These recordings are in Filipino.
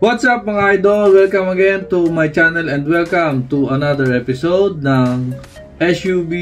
What's up mga idol? Welcome again to my channel and welcome to another episode ng SUV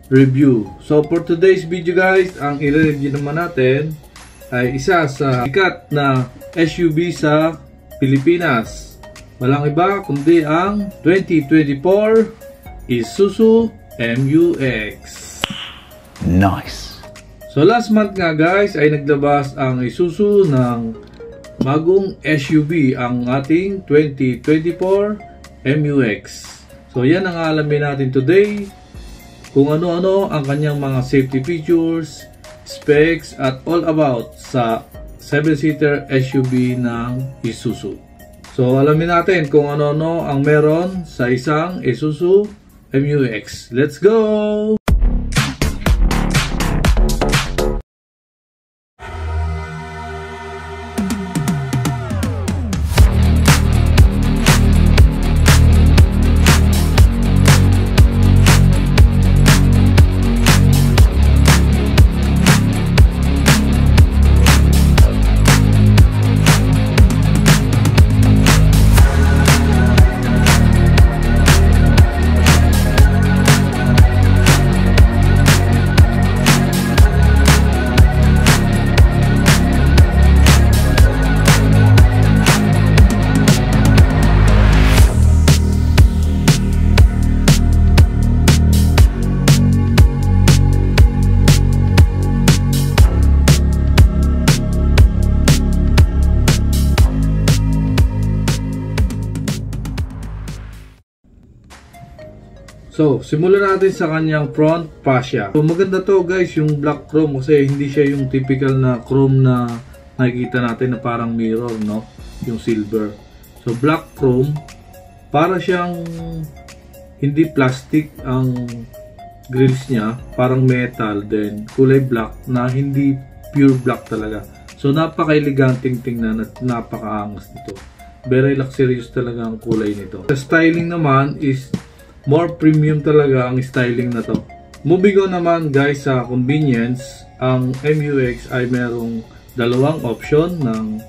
review. So for today's video guys, ang i-review naman natin ay isa sa sikat na SUV sa Pilipinas. Walang iba kundi ang 2024 Isuzu MU-X. Nice! So last month nga guys ay naglabas ang Isuzu ng bagong SUV, ang ating 2024 MU-X. So yan ang alamin natin today, kung ano-ano ang kanyang mga safety features, specs at all about sa 7-seater SUV ng Isuzu. So alamin natin kung ano-ano ang meron sa isang Isuzu MU-X. Let's go! So, simulan natin sa kanyang front fascia. So, maganda to guys, yung black chrome kasi hindi siya yung typical na chrome na nakikita natin na parang mirror, no? Yung silver. So, black chrome, para siyang hindi plastic ang grills niya, parang metal, then kulay black na hindi pure black talaga. So, napaka-eleganteng tingnan at napaka-angas nito. Very luxurious talaga ang kulay nito. The styling naman is more premium talaga ang styling na to. Moving on naman guys sa convenience, ang MU-X ay merong dalawang option ng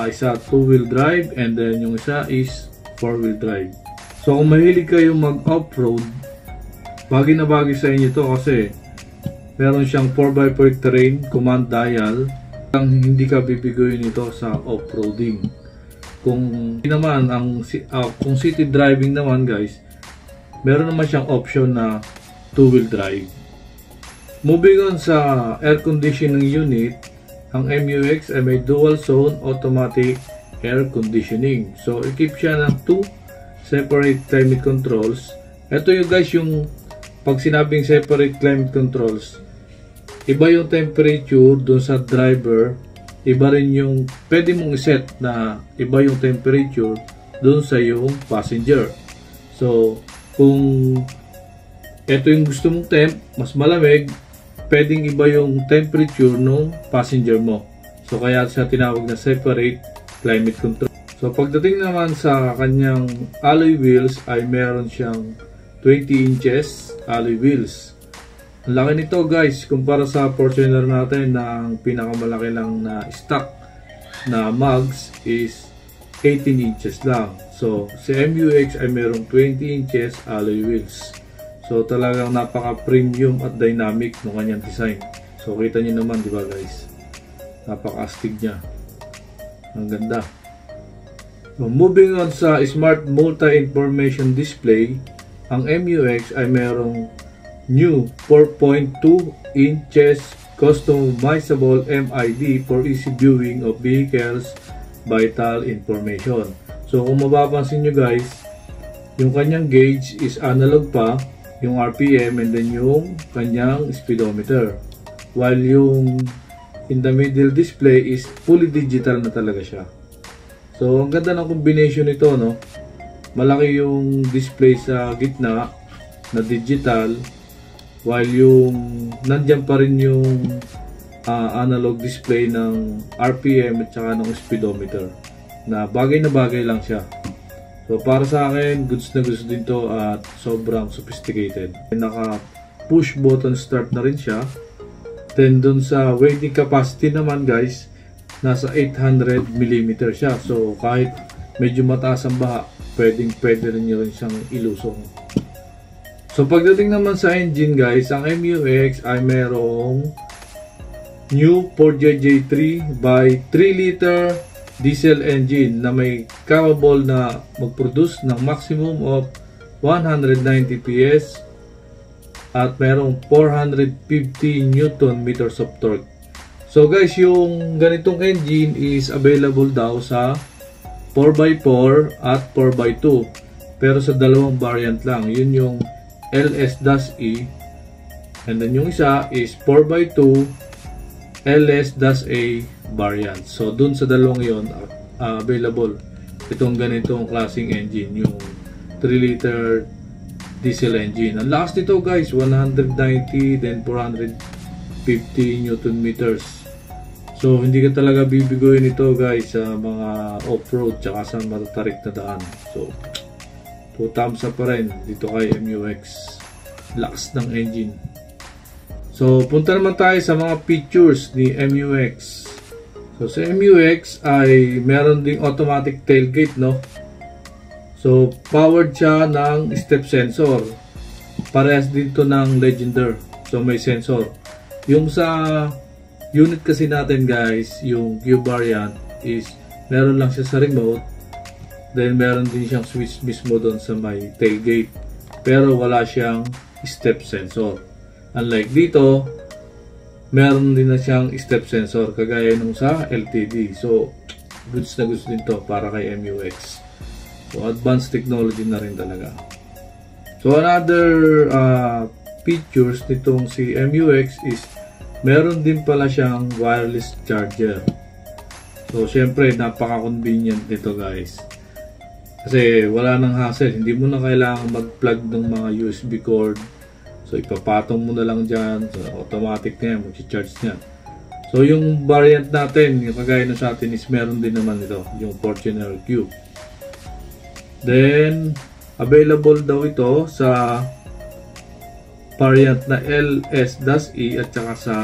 isa 2-wheel drive and then yung isa is 4-wheel drive. So kung mahilig kayo mag off-road, bagay na bagay sa inyo to kasi meron siyang 4x4 terrain command dial, hindi ka bibigoyin ito sa off-roading. Kung naman kung city driving naman guys, meron naman siyang option na 2-wheel drive. Moving on sa air conditioning unit, ang MU-X ay may dual zone automatic air conditioning. So, i-keep siya ng 2 separate climate controls. Ito yung guys, yung pag sinabing separate climate controls, iba yung temperature dun sa driver, iba rin yung pwede mong iset na iba yung temperature dun sa yung passenger. So, kung ito yung gusto mong temp, mas malamig, pwedeng iba yung temperature ng passenger mo. So kaya siya tinawag na separate climate control. So pagdating naman sa kanyang alloy wheels ay meron siyang 20 inches alloy wheels. Ang laki nito guys kumpara sa Fortuner natin na ang pinakamalaki lang na stock na mags is 18 inches lang. So, si MU-X ay merong 20 inches alloy wheels. So, talagang napaka-premium at dynamic ng kanyang design. So, kita nyo naman, di ba guys? Napaka-astig niya. Ang ganda. So, moving on sa Smart Multi-Information Display, ang MU-X ay merong new 4.2 inches customizable MID for easy viewing of vehicles vital information. So kung mapapansin nyo guys, yung kanyang gauge is analog pa, yung RPM and then yung kanyang speedometer. While yung in the middle display is fully digital na talaga siya. So ang ganda ng combination nito, no? Malaki yung display sa gitna na digital while yung nandiyan pa rin yung analog display ng RPM at saka ng speedometer na bagay lang siya. So para sa akin, goods na goods din to at sobrang sophisticated. Naka push button start na rin siya. Then dun sa weighting capacity naman guys, nasa 800mm siya. So kahit medyo mataas ang baha, pwede rin nyo rin siyang ilusong. So pagdating naman sa engine guys, ang MUX ay merong new 4JJ3 by 3 liter diesel engine na may capable na mag-produce ng maximum of 190 PS at merong 450 Nm of torque. So guys, yung ganitong engine is available daw sa 4x4 at 4x2, pero sa dalawang variant lang. Yun yung LS-E, and then yung isa is 4x2 LS-A variant. So dun sa dalawang yon available itong ganitong klaseng engine, yung 3 liter diesel engine. Ang lakas nito guys, 190 then 450 Nm. So hindi ka talaga bibigoyin ito guys sa mga off-road tsaka sa matatarik na daan. So 2 thumbs up pa rin dito kay MUX. Lakas ng engine. So punta naman tayo sa mga features ni MUX. So sa MUX ay meron ding automatic tailgate, no? So powered siya ng step sensor. Parehas dito ng Legender. So may sensor. Yung sa unit kasi natin guys, yung Q variant is meron lang siya sa remote, then meron din siyang switch mismo doon sa may tailgate, pero wala siyang step sensor. Unlike dito, meron din na siyang step sensor kagaya nung sa LTD. So goods na goods din to para kay MUX. So advanced technology na rin talaga. So another features nitong si MUX is meron din pala siyang wireless charger. So syempre napaka-convenient nito guys. Kasi wala nang hassle, hindi mo na kailangan mag-plug ng mga USB cord. So ipapatong mo na lang dyan, so automatic na yan, mag-charge niya. So yung variant natin, yung kagaya na sa atin is meron din naman ito, yung Fortuner Q. Then available daw ito sa variant na LS-E at saka sa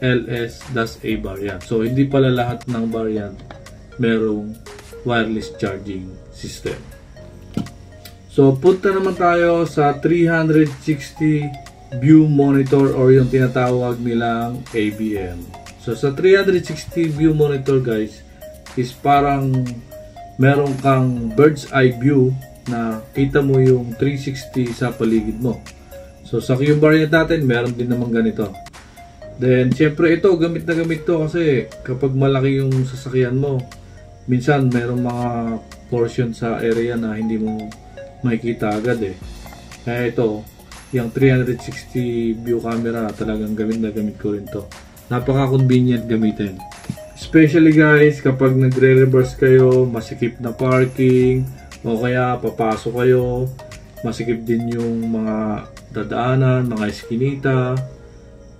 LS-A variant. So hindi pala lahat ng variant merong wireless charging system. So punta naman tayo sa 360 view monitor or yung tinatawag nilang AVM. So sa 360 view monitor guys is parang meron kang bird's eye view na kita mo yung 360 sa paligid mo. So sa Q variant natin, meron din naman ganito. Then syempre ito, gamit na gamit to kasi kapag malaki yung sasakyan mo, minsan merong mga portion sa area na hindi mo makikita agad eh. Kaya ito, yung 360 view camera, talagang gamit na gamit ko rin to. Napaka-convenient gamitin. Especially guys, kapag nagre-reverse kayo, masikip na parking, o kaya papasok kayo, masikip din yung mga dadaanan, mga eskinita.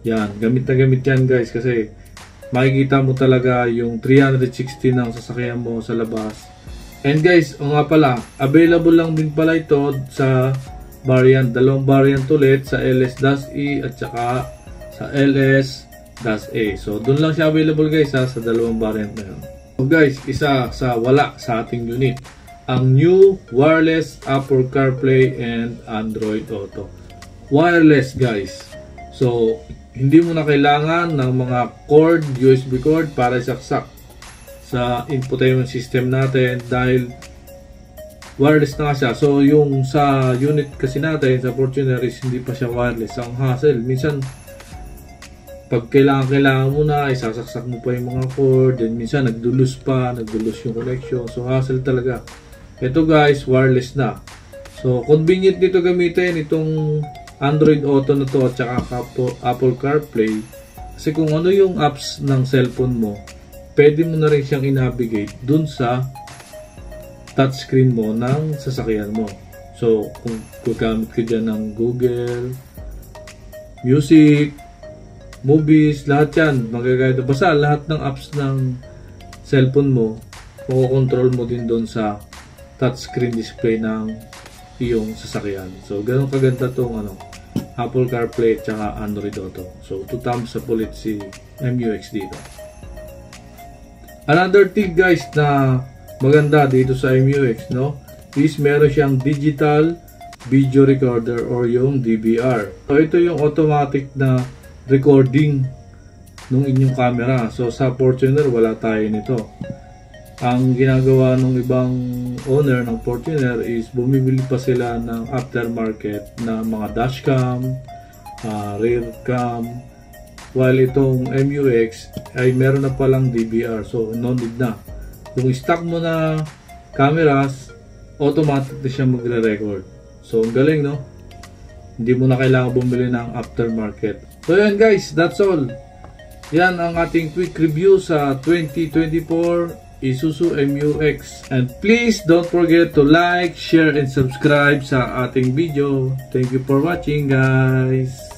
Yan, gamit na gamit yan guys kasi makikita mo talaga yung 360 ng sasakyan mo sa labas. And guys, o nga pala, available lang din pala ito sa variant, dalawang variant ulit, sa LS-E at saka sa LS-A. So doon lang siya available guys sa dalawang variant na yun. So guys, isa sa wala sa ating unit, ang new wireless Apple CarPlay and Android Auto. Wireless guys. So hindi mo na kailangan ng mga cord, USB cord para isaksak sa infotainment system natin dahil wireless na siya. So yung sa unit kasi natin sa Fortuner is hindi pa siya wireless. Ang hassle, minsan pag kailangan mo na, isasaksak mo pa yung mga cord, then minsan nagdulus yung connection. So hassle talaga. Ito guys, wireless na. So convenient dito gamitin itong Android Auto na to at saka Apple CarPlay. Kasi kung ano yung apps ng cellphone mo, pwede mo na rin siyang i-navigate dun sa touchscreen mo ng sasakyan mo. So kung gagamit ka dyan ng Google, Music, Movies, lahat yan magagaya. Basta lahat ng apps ng cellphone mo, makokontrol mo din dun sa touchscreen display ng iyong sasakyan. So ganun kaganda tong Apple CarPlay at saka Android Auto. So 2 thumbs up ulit si MUX dito. Another thing guys na maganda dito sa MUX, no, is meron siyang digital video recorder or yung DVR. So ito yung automatic na recording ng inyong camera. So sa Fortuner wala tayo nito. Ang ginagawa ng ibang owner ng Fortuner is bumibili pa sila ng aftermarket na mga dashcam, rear cam, while itong MUX ay meron na palang DVR, so no need na. Yung stock mo na cameras, automatic na siya magre-record. So ang galing, no? Hindi mo na kailangan bumili ng aftermarket. So yan guys, that's all. Yan ang ating quick review sa 2024 Isuzu MUX. And please don't forget to like, share, and subscribe sa ating video. Thank you for watching guys.